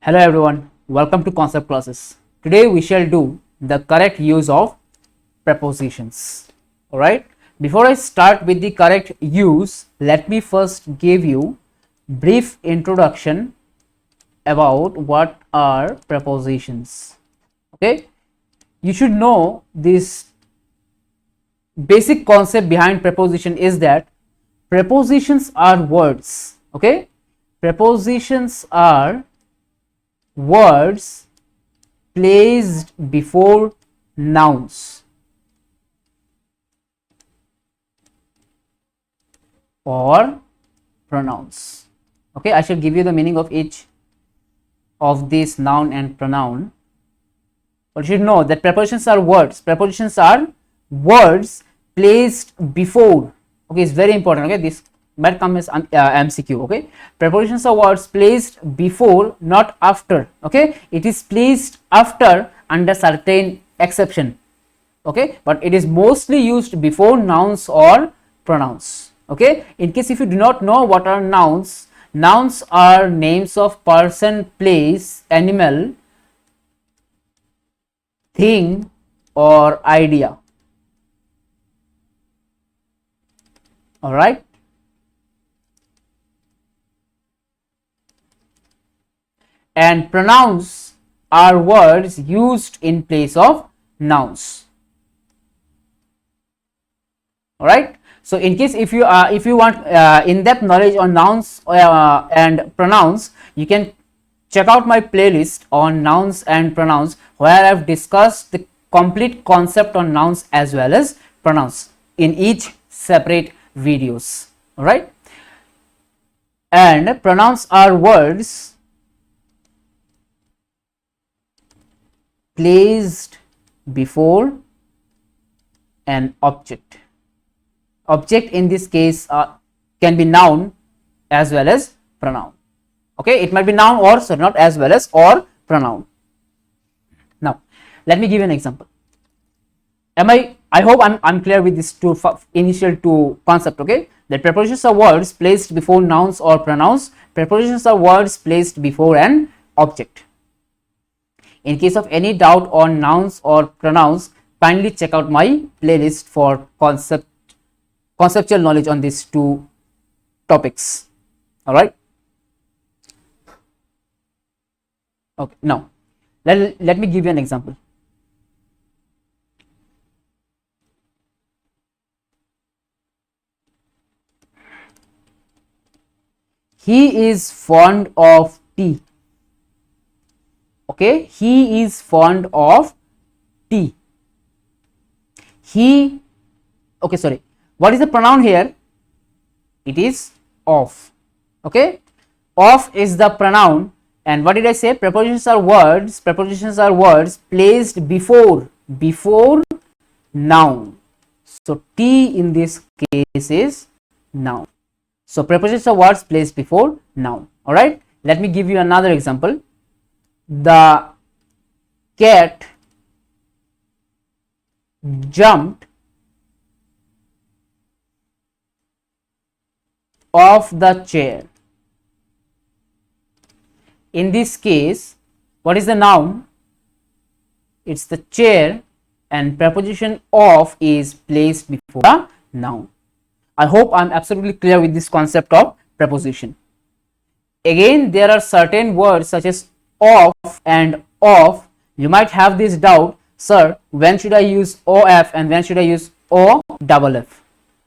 Hello everyone, welcome to concept classes. Today we shall do the correct use of prepositions. Alright, before I start with the correct use, let me first give you brief introduction about what are prepositions. Okay, you should know this basic concept behind preposition is that prepositions are words. Okay, prepositions are words placed before nouns or pronouns. Okay, I shall give you the meaning of each of this noun and pronoun. But you should know that prepositions are words. Prepositions are words placed before. Okay, it's very important. Okay, this might come as MCQ. Okay, prepositions are words placed before, not after. Okay, it is placed after under certain exception. Okay, but it is mostly used before nouns or pronouns. Okay, in case if you do not know what are nouns, nouns are names of person, place, animal, thing or idea. All right. And pronouns are words used in place of nouns. All right. So in case if you want in-depth knowledge on nouns and pronouns, you can check out my playlist on nouns and pronouns, where I've discussed the complete concept on nouns as well as pronouns in each separate videos. All right. And pronouns are words placed before an object. Object in this case can be noun as well as pronoun. Okay, it might be noun or not as well as or pronoun. Now let me give you an example. I hope I'm clear with this initial two concept. Okay, that prepositions are words placed before nouns or pronouns. Prepositions are words placed before an object. In case of any doubt on nouns or pronouns, kindly check out my playlist for conceptual knowledge on these two topics. All right. Okay, now let me give you an example. He is fond of tea. Okay, he is fond of tea. He, okay, sorry, what is the pronoun here? It is of. Okay, of is the pronoun. And what did I say? Prepositions are words. Prepositions are words placed before noun. So tea in this case is noun. So prepositions are words placed before noun. All right, let me give you another example. The cat jumped off the chair. In this case, what is the noun? It's the chair, and preposition of is placed before the noun. I hope I'm absolutely clear with this concept of preposition. Again, there are certain words such as of and of. You might have this doubt, sir, when should I use of and when should I use off,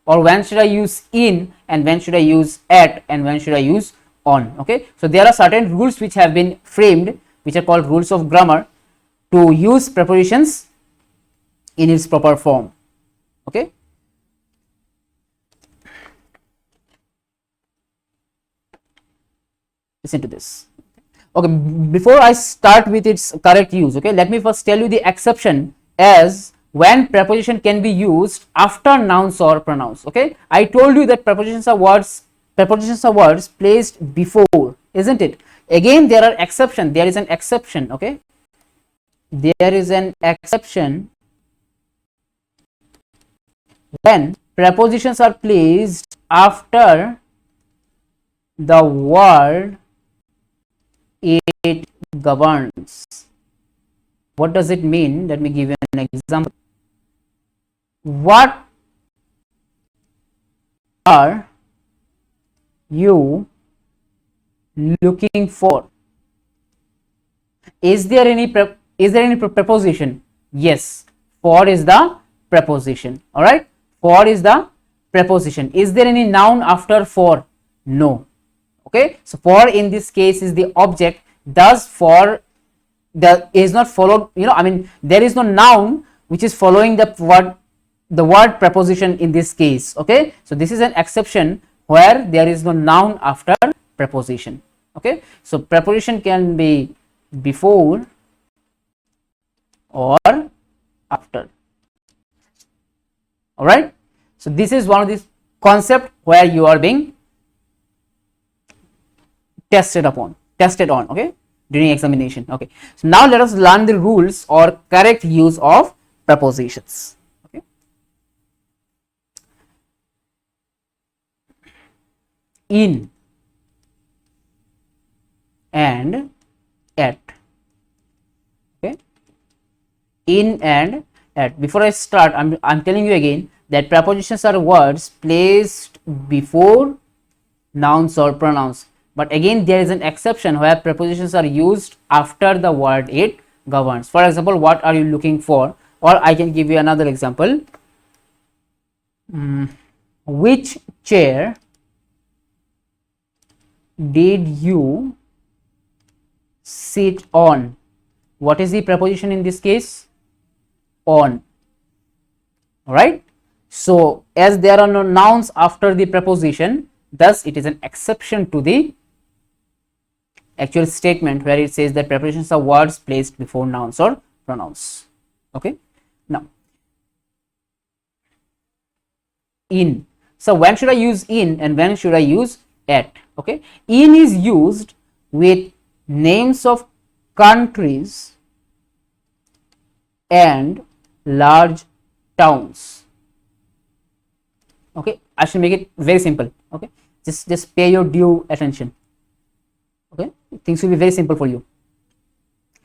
or when should I use in and when should I use at and when should I use on. Okay, so there are certain rules which have been framed, which are called rules of grammar, to use prepositions in its proper form. Okay, listen to this. Okay, before I start with its correct use, okay, let me first tell you the exception as when preposition can be used after nouns or pronouns. Okay, I told you that prepositions are words placed before, isn't it? Again, there are exception. There is an exception. Okay, there is an exception when prepositions are placed after the word it governs. What does it mean? Let me give you an example. What are you looking for? Is there any preposition? Yes, for is the preposition. All right, for is the preposition. Is there any noun after for? No. Okay, so for in this case is the object. Thus for the is not followed, I mean there is no noun which is following the word preposition in this case. Okay, so this is an exception where there is no noun after preposition. Okay, so preposition can be before or after. All right, so this is one of these concept where you are being tested on. Okay, during examination. Okay, so now let us learn the rules or correct use of prepositions. Okay, in and at. Okay, in and at. Before I start, I'm telling you again that prepositions are words placed before nouns or pronouns. But again, there is an exception where prepositions are used after the word it governs. For example, what are you looking for? Or I can give you another example. Which chair did you sit on? What is the preposition in this case? On. Alright. So, as there are no nouns after the preposition, thus it is an exception to the actual statement where it says that prepositions are words placed before nouns or pronouns. Okay, now in. So when should I use in and when should I use at? Okay, in is used with names of countries and large towns. Okay, I should make it very simple. Okay, just pay your due attention. Okay, things will be very simple for you.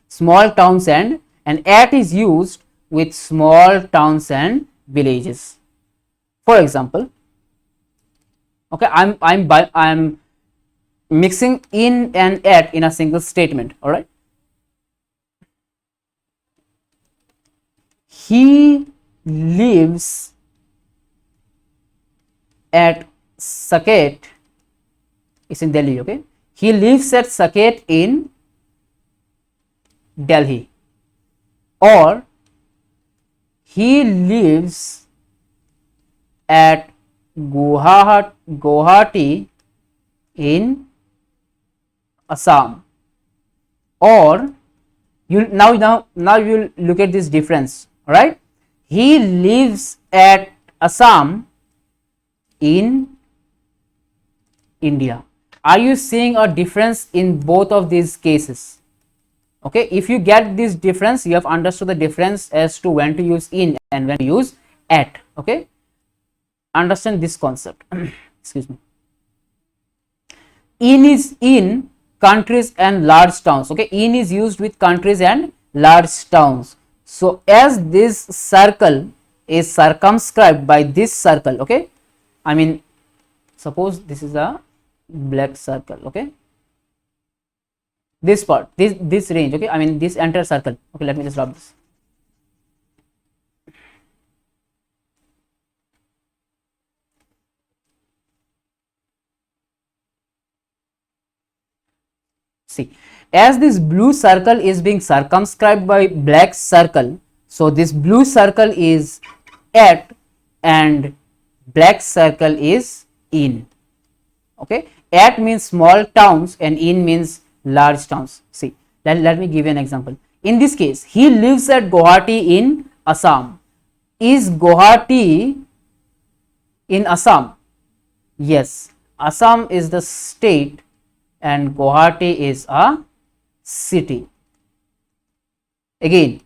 Small towns and at is used with small towns and villages. For example, okay, I'm mixing in and at in a single statement. All right, he lives at Saket. It's in Delhi. Okay, he lives at Saket in Delhi, or he lives at Guwahati in Assam. Or you now you look at this difference. All right, he lives at Assam in India. Are you seeing a difference in both of these cases? Okay, if you get this difference, you have understood the difference as to when to use in and when to use at. Okay, understand this concept. Excuse me. In is in countries and large towns. Okay, in is used with countries and large towns. So as this circle is circumscribed by this circle, okay, I mean suppose this is a black circle. Okay, this part, this range, okay, I mean this entire circle. Okay, let me just rub this. See, as this blue circle is being circumscribed by black circle, so this blue circle is at and black circle is in. Okay, at means small towns and in means large towns. See, let me give you an example. In this case, he lives at Guwahati in Assam. Is Guwahati in Assam? Yes, Assam is the state and Guwahati is a city. Again,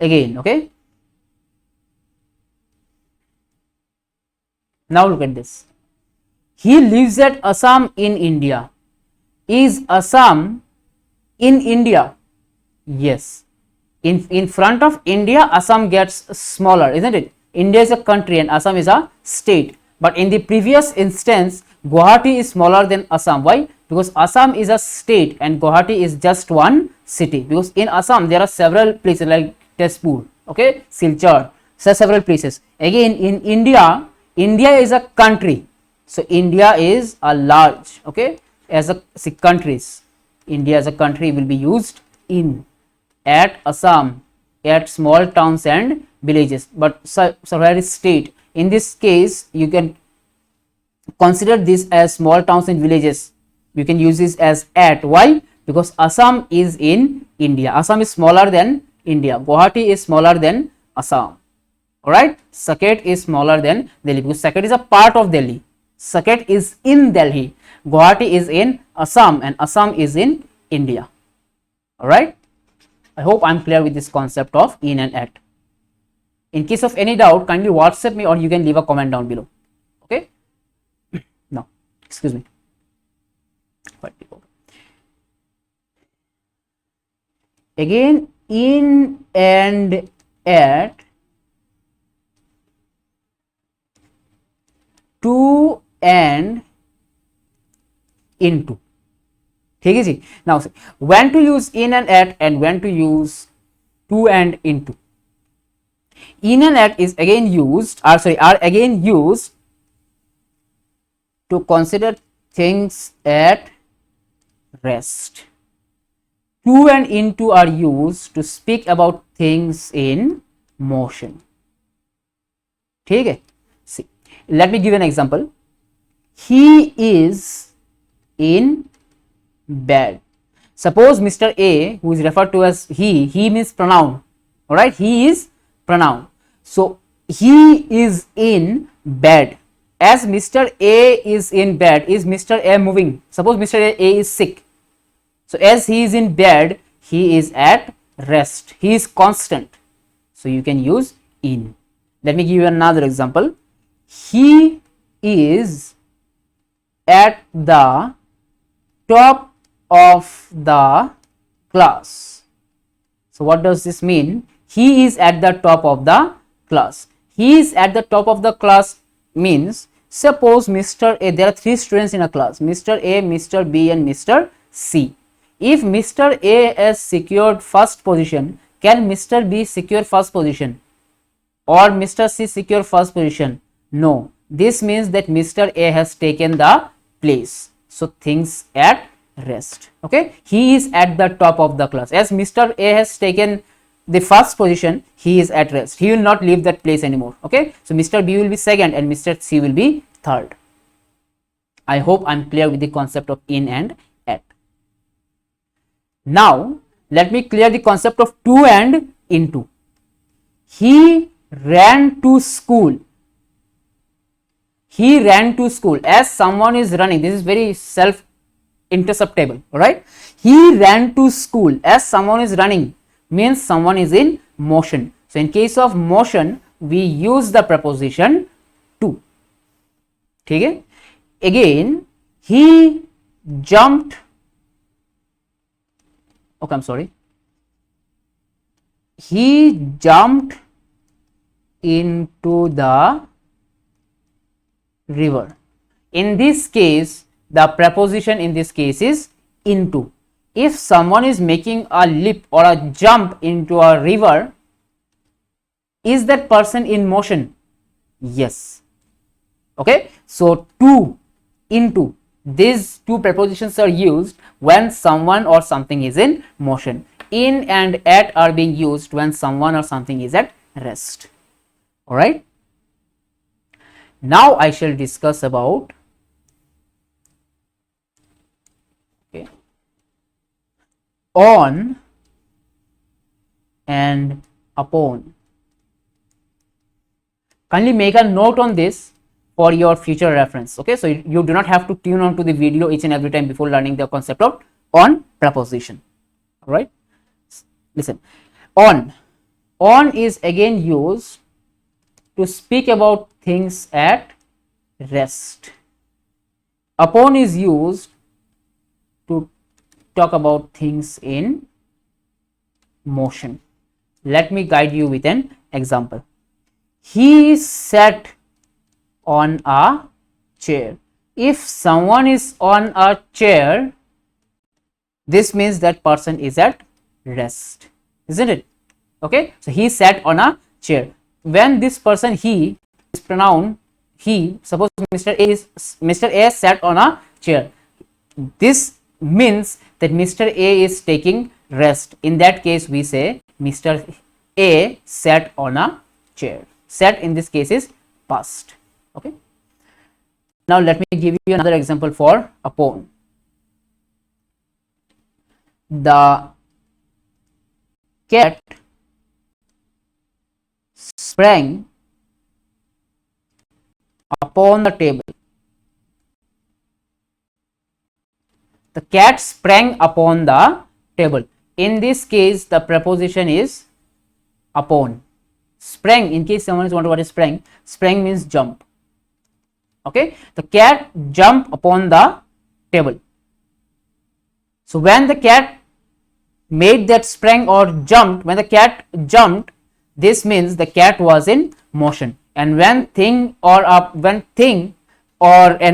okay. Now look at this. He lives at Assam in India. Is Assam in India? Yes. In front of India, Assam gets smaller, isn't it? India is a country and Assam is a state. But in the previous instance, Guwahati is smaller than Assam. Why? Because Assam is a state and Guwahati is just one city. Because in Assam there are several places like Tezpur, okay, Silchar, so several places. Again, in India, India is a country. So India is a large, okay, as a countries. India as a country will be used in. At Assam, at small towns and villages, but where is state? In this case, you can consider this as small towns and villages. You can use this as at. Why? Because Assam is in India. Assam is smaller than India. Guwahati is smaller than Assam. Alright, Saket is smaller than Delhi because Saket is a part of Delhi. Saket is in Delhi. Guwahati is in Assam and Assam is in India. Alright. I hope I'm clear with this concept of in and at. In case of any doubt, kindly WhatsApp me or you can leave a comment down below. Okay. Now, excuse me. Again, in and at, to and into. ठीक है जी. Now when to use in and at and when to use to and into. In and at is again used, are again used to consider things at rest. To and into are used to speak about things in motion. ठीक है. See, let me give an example. He is in bed. Suppose Mr. A, who is referred to as he means pronoun. Alright, he is pronoun. So he is in bed. As Mr. A is in bed, is Mr. A moving? Suppose Mr. A is sick. So as he is in bed, he is at rest. He is constant. So you can use in. Let me give you another example. He is at the top of the class. So what does this mean? He is at the top of the class. He is at the top of the class means, suppose Mr. A, there are 3 students in a class, Mr. A, Mr. B and Mr. C. If Mr. A has secured first position, can Mr. B secure first position or Mr. C secure first position? No. This means that Mr. A has taken the place. So things at rest. Okay, he is at the top of the class. As Mr. A has taken the first position, he is at rest. He will not leave that place anymore. Okay, so Mr. B will be second and Mr. C will be third. I hope I'm clear with the concept of in and at. Now let me clear the concept of to and into. He ran to school. He ran to school. As someone is running, this is very self interceptable. All right, he ran to school. As someone is running means someone is in motion. So in case of motion, we use the preposition to. ठीक है. Again, he jumped. Okay, I'm sorry. He jumped into the river. In this case, the preposition in this case is into. If someone is making a leap or a jump into a river, is that person in motion? Yes. Okay, so to, into, these two prepositions are used when someone or something is in motion. In and at are being used when someone or something is at rest. All right. Now I shall discuss about on and upon. Kindly make a note on this for your future reference. Okay, so you do not have to tune on to the video each and every time before learning the concept of on preposition. All right, listen. On is again used to speak about things at rest. Upon is used to talk about things in motion. Let me guide you with an example. He sat on a chair. If someone is on a chair, this means that person is at rest, isn't it? Okay, so he sat on a chair. When this person he is pronoun he, suppose Mr. A sat on a chair, this means that Mr. A is taking rest. In that case we say Mr. A sat on a chair. Sat in this case is past. Okay, now let me give you another example for upon. The cat sprang upon the table. The cat sprang upon the table. In this case, the preposition is upon. Sprang, in case someone is wondering what is sprang, sprang means jump. Okay, the cat jumped upon the table. So when the cat made that sprang or jumped, when the cat jumped, this means the cat was in motion. And when thing or an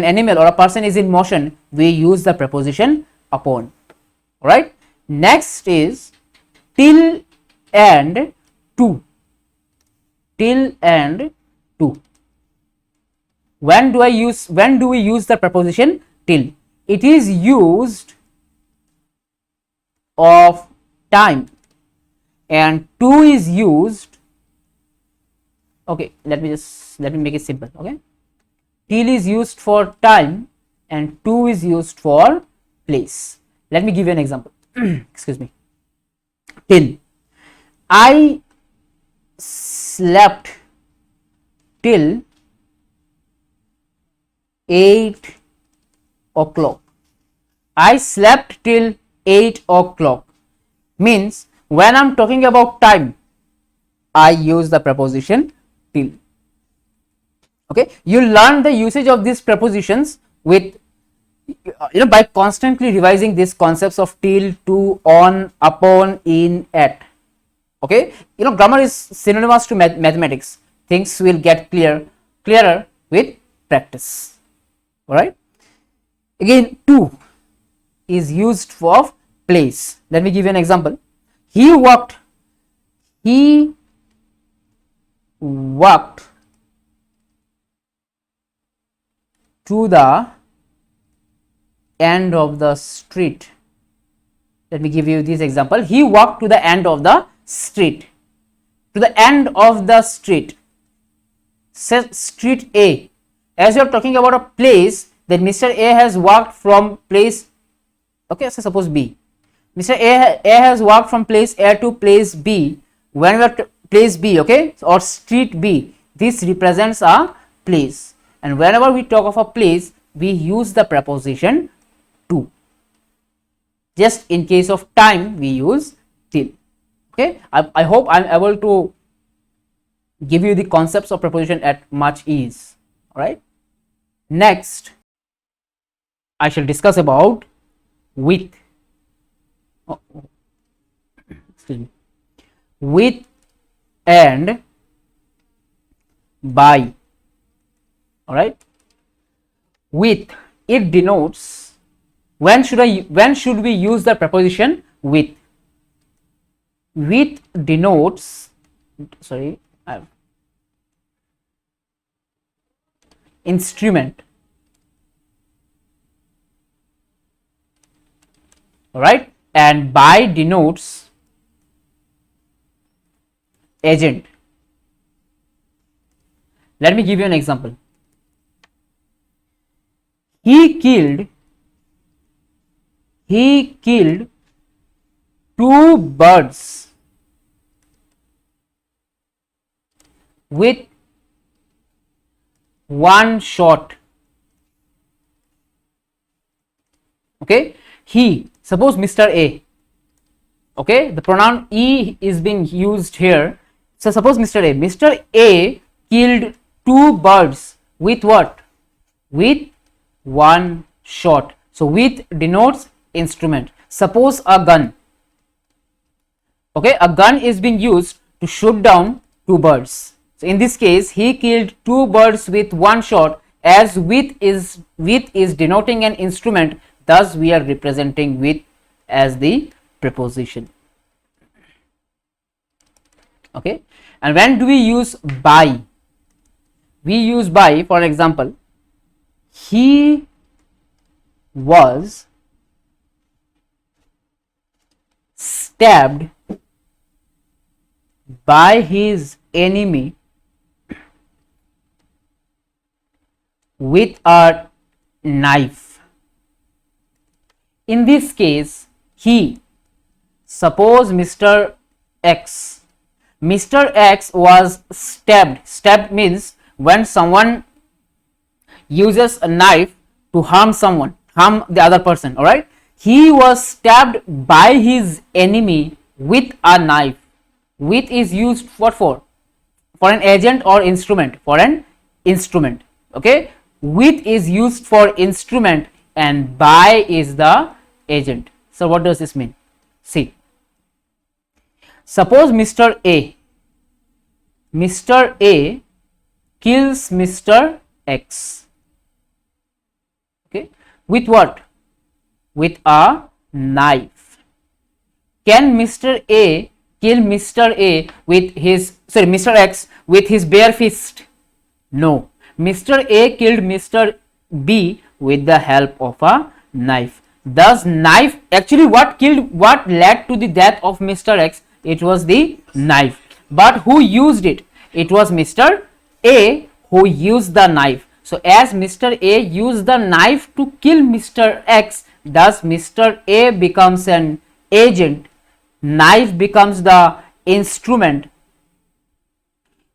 animal or a person is in motion, we use the preposition upon. Alright, next is till and to. Till and to. When do we use the preposition till? It is used of time, and to is used. Okay, let me make it simple. Okay, till is used for time and to is used for place. Let me give you an example. Excuse me. Till. I slept till 8 o'clock. I slept till 8 o'clock means when I'm talking about time, I use the preposition till. Okay, you learn the usage of these prepositions with by constantly revising these concepts of till, to, on, upon, in, at. Okay, grammar is synonymous to mathematics. Things will get clearer with practice. All right, again to is used for place. Let me give you an example. He walked to the end of the street. Let me give you this example. He walked to the end of the street. To the end of the street. Say street A. As you are talking about a place, then Mr. A has walked from place. Okay, so suppose B. Mr. A has walked from place A to place B. When we are place B, okay, or street B, this represents a place. And whenever we talk of a place, we use the preposition to. Just in case of time, we use till. Okay, I hope I am able to give you the concepts of preposition at much ease. All right. Next, I shall discuss about with. Excuse me. With and by. All right. With, it denotes, when should we use the preposition with? With denotes, instrument. All right, and by denotes agent. Let me give you an example. He killed 2 birds with 1 shot. Okay, he, suppose Mr. A. Okay, the pronoun he is being used here. So suppose Mr. A killed 2 birds with what? With 1 shot. So with denotes instrument. Suppose a gun, okay, a gun is being used to shoot down two birds. So in this case, he killed two birds with one shot, as with is denoting an instrument, thus we are representing with as the preposition. Okay, and when do we use by? We use by, for example, he was stabbed by his enemy with a knife. In this case, he, suppose Mr. X was stabbed. Stabbed means when someone uses a knife to harm someone, harm the other person, all right. He was stabbed by his enemy with a knife. With is used for an agent or instrument, for an instrument, okay. With is used for instrument and by is the agent. So what does this mean? See, suppose Mr. A kills Mr. X, okay, with what? With a knife. Can Mr. A kill Mr. A with his, sorry, Mr. X with his bare fist? No. Mr. A killed Mr. B with the help of a knife. Thus knife, actually what led to the death of Mr. X? It was the knife. But who used it? It was Mr. A who used the knife. So as Mr. A used the knife to kill Mr. X, thus Mr. A becomes an agent, knife becomes the instrument.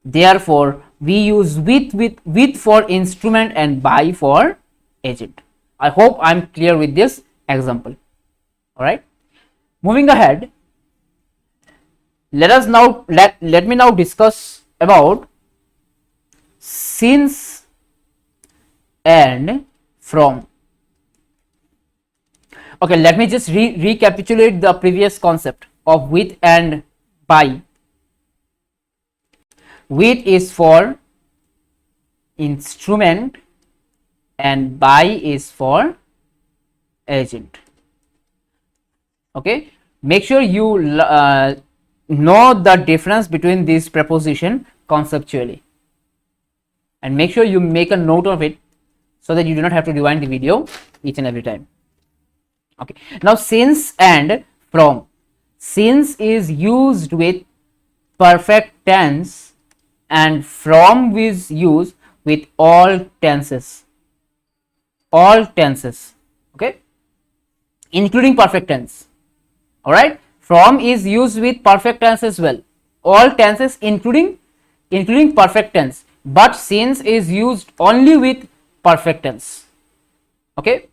Therefore we use with for instrument and by for agent. I hope I am clear with this example. All right, moving ahead, let me now discuss about since and from. Okay, let me just recapitulate the previous concept of with and by. With is for instrument and by is for agent. Okay, make sure you know the difference between these preposition conceptually, and make sure you make a note of it so that you do not have to rewind the video each and every time. Okay, now since and from. Since is used with perfect tense and from is used with all tenses. All tenses, okay, including perfect tense. All right, from is used with perfect tense as well, all tenses including perfect tense, but since is used only with perfect tense, okay,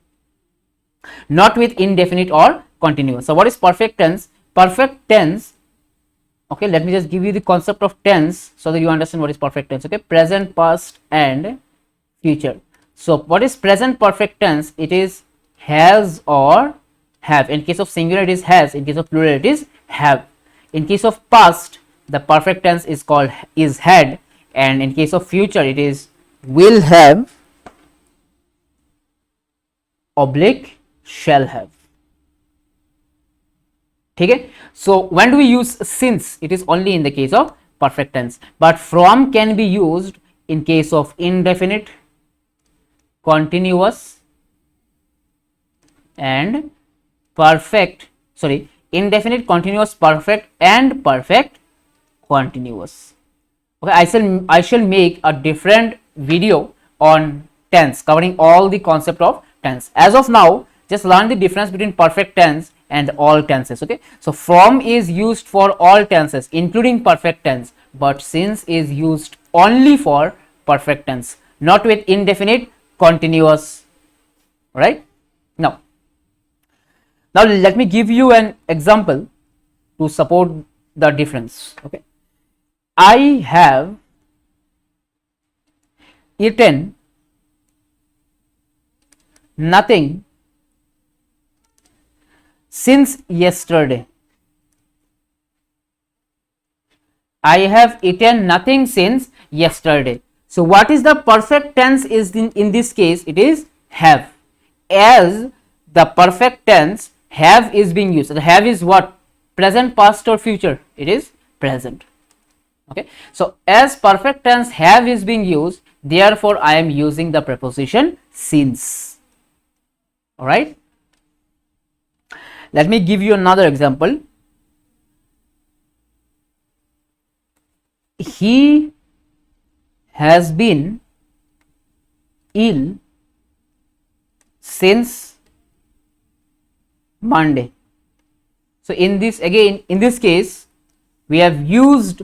not with indefinite or continuous. So what is perfect tense? Perfect tense, okay, let me just give you the concept of tense so that you understand what is perfect tense. Okay, present, past and future. So what is present perfect tense? It is has or have. In case of singular it is has, in case of plural it is have. In case of past, the perfect tense is called is had, and in case of future it is will have oblique shall have. Okay, so when do we use since? It is only in the case of perfect tense, but from can be used in case of indefinite, continuous and perfect, sorry, indefinite, continuous, perfect and perfect continuous. Okay, I shall make a different video on tense covering all the concept of tense. As of now, just learn the difference between perfect tense and all tenses. Okay, so from is used for all tenses including perfect tense, but since is used only for perfect tense, not with indefinite, continuous. Right, now let me give you an example to support the difference. Okay, I have eaten nothing since yesterday. I have eaten nothing since yesterday. So what is the perfect tense is in this case? It is have. As the perfect tense have is being used. The have is what? Present, past or future? It is present. Okay. So as perfect tense have is being used, therefore I am using the preposition since. All right. Let me give you another example. He has been ill since Monday. So in this, again, in this case, we have used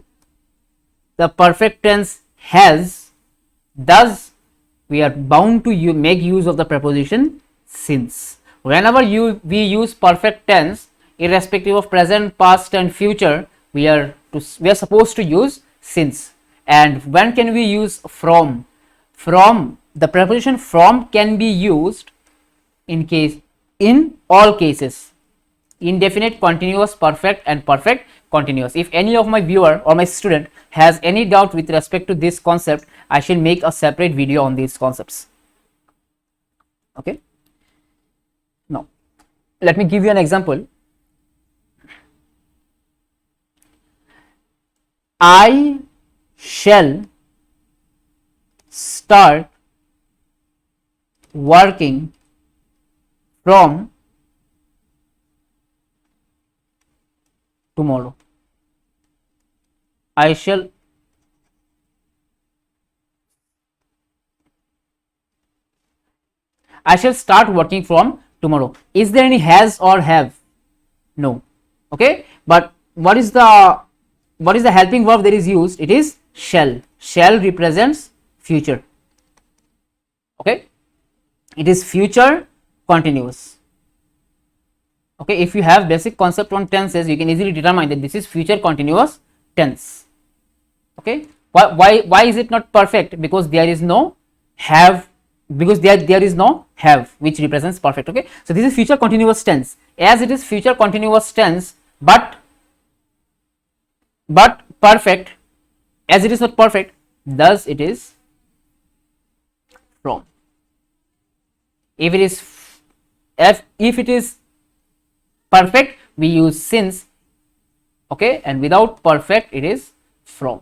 the perfect tense has, thus we are bound to make use of the preposition since. Whenever we use perfect tense, irrespective of present, past and future, we are supposed to use since. And when can we use from? From, the preposition from can be used in all cases: indefinite, continuous, perfect and perfect continuous. If any of my viewer or my student has any doubt with respect to this concept, I shall make a separate video on these concepts. Okay. Now let me give you an example. I shall start working from tomorrow. I shall start working from tomorrow. Is there any has or have? No. Okay. But what is the helping verb that is used? It is shall. Shall represents future. Okay. It is future continuous. Okay. If you have basic concept on tenses, you can easily determine that this is future continuous tense. Okay. Why is it not perfect? Because there is no have, because there is no have which represents perfect. Okay. So this is future continuous tense. As it is future continuous tense, but perfect, as it is not perfect, thus it is from. If it is perfect, we use since. Okay. And without perfect, it is from.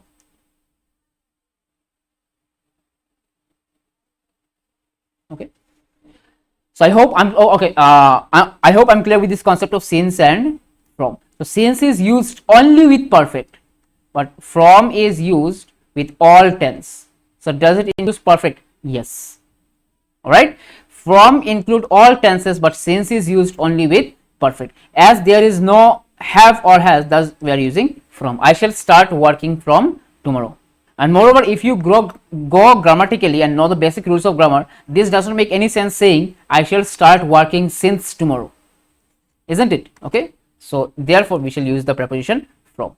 Okay. So I hope I hope I'm clear with this concept of since and from. So since is used only with perfect, but from is used with all tense. So does it include perfect? Yes. All right. From include all tenses, but since is used only with perfect. As there is no have or has, thus we are using from. I shall start working from tomorrow. And moreover, if you go grammatically and know the basic rules of grammar, this does not make any sense saying I shall start working since tomorrow, isn't it? Okay. So therefore we shall use the preposition from.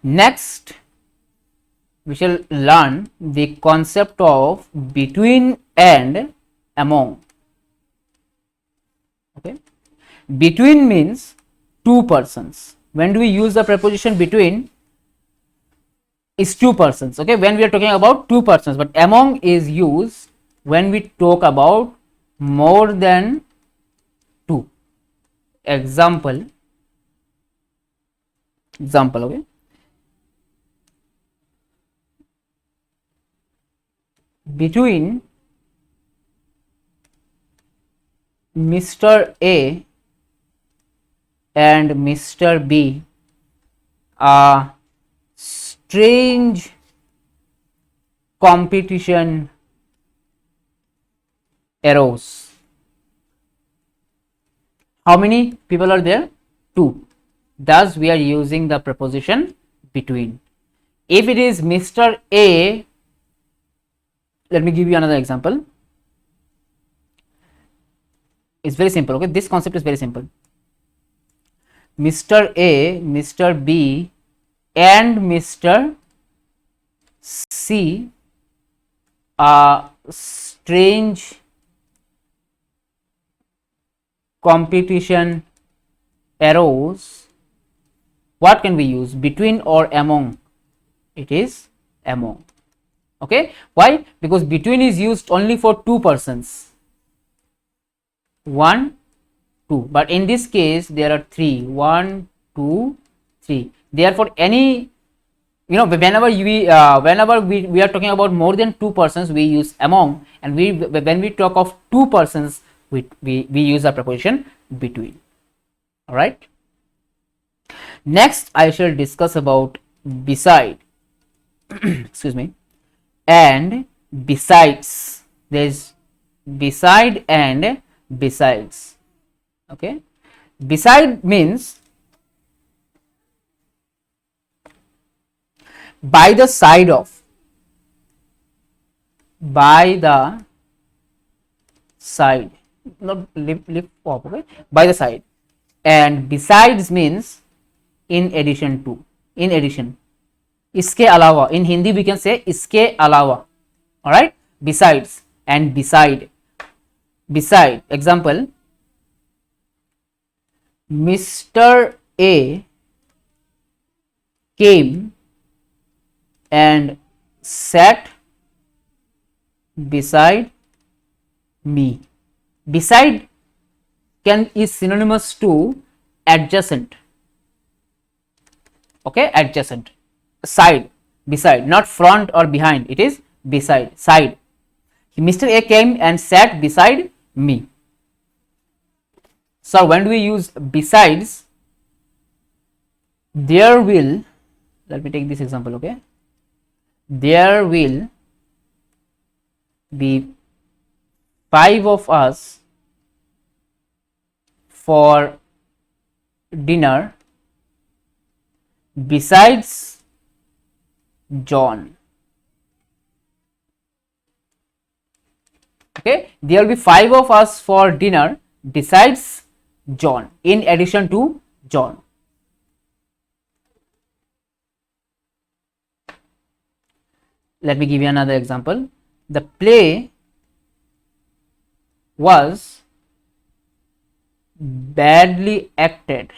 Next, we shall learn the concept of between and among. Okay. Between means two persons. When do we use the preposition between? Is two persons. Okay. When we are talking about two persons, but among is used when we talk about more than two. Example. Okay. Between Mr. A and Mr. B, a strange competition arose. How many people are there? Two. Thus we are using the preposition between. If it is Mr. A, let me give you another example. It's very simple. Okay, this concept is very simple. Mr. A, Mr. B and Mr. C, a strange competition arose, what can we use? Between or among? It is among. Okay, why? Because between is used only for two persons, 1, 2, but in this case there are 3, 1, 2, 3. Therefore any, whenever we are talking about more than two persons, we use among, and when we talk of two persons, we use the preposition between. All right, next I shall discuss about beside. Excuse me. And besides. There is beside and besides. Okay, beside means by the side of, by the side, not lift up, okay, by the side. And besides means in addition to, in addition, इसके अलावा, in Hindi we can say इसके अलावा. All right, besides and beside. Beside, example, Mr. A came and sat beside me. Beside is synonymous to adjacent. Okay, adjacent. Side, beside, not front or behind, it is beside, side. Mr. A came and sat beside me. So when do we use besides? There will, let me take this example, okay, there will be 5 of us for dinner besides John. Okay, there will be 5 of us for dinner besides John, in addition to John. Let me give you another example. The play was badly acted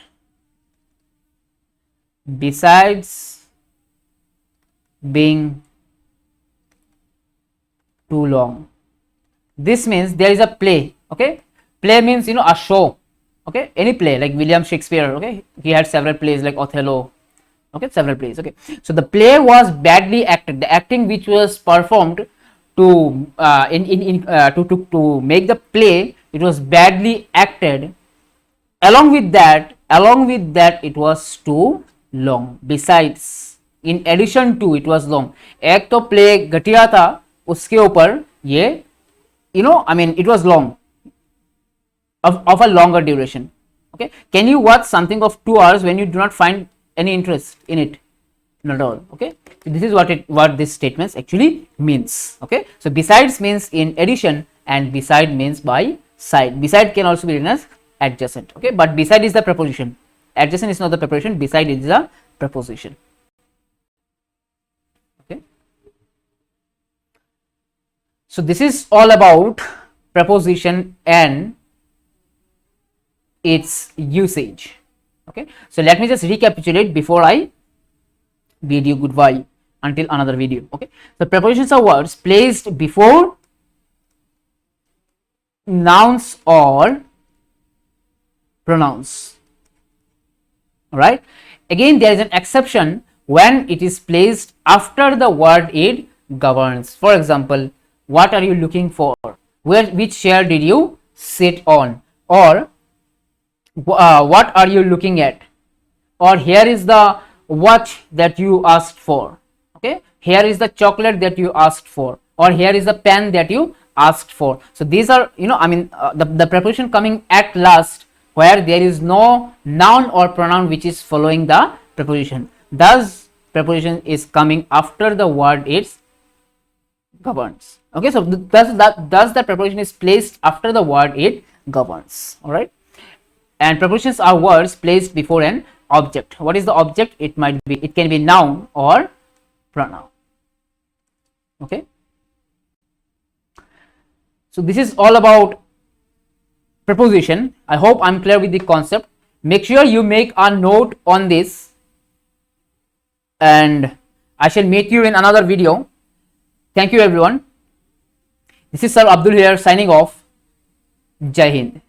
besides being too long. This means there is a play. Okay, play means a show. Okay, any play like William Shakespeare. Okay, he had several plays like Othello. Okay, several plays. Okay, so the play was badly acted. The acting which was performed to to make the play, it was badly acted. Along with that, it was too long. Besides, in addition to, it was long. एक तो play घटिया था, उसके ऊपर ये, it was long, of a longer duration. Okay, can you watch something of 2 hours when you do not find any interest in it? Not at all. Okay, so this is what this statement actually means. Okay, so besides means in addition, and beside means by side. Beside can also be written as adjacent. Okay, but beside is the preposition. Adjacent is not the preposition. Beside is the preposition. Okay, so this is all about preposition and its usage. Okay, so let me just recapitulate before I bid you goodbye until another video. Okay, so prepositions are words placed before nouns or pronouns. All right, again there is an exception when it is placed after the word it governs. For example, what are you looking for? Which chair did you sit on? Or what are you looking at? Or here is the watch that you asked for. Okay, here is the chocolate that you asked for, or here is the pen that you asked for. So these are, the preposition coming at last, where there is no noun or pronoun which is following the preposition. Thus preposition is coming after the word it governs. Okay, so thus the preposition is placed after the word it governs. All right, and prepositions are words placed before an object. What is the object? It can be noun or pronoun. Okay, so this is all about preposition. I hope I'm clear with the concept. Make sure you make a note on this, and I shall meet you in another video. Thank you everyone. This is Sir Abdul here signing off. Jai Hind.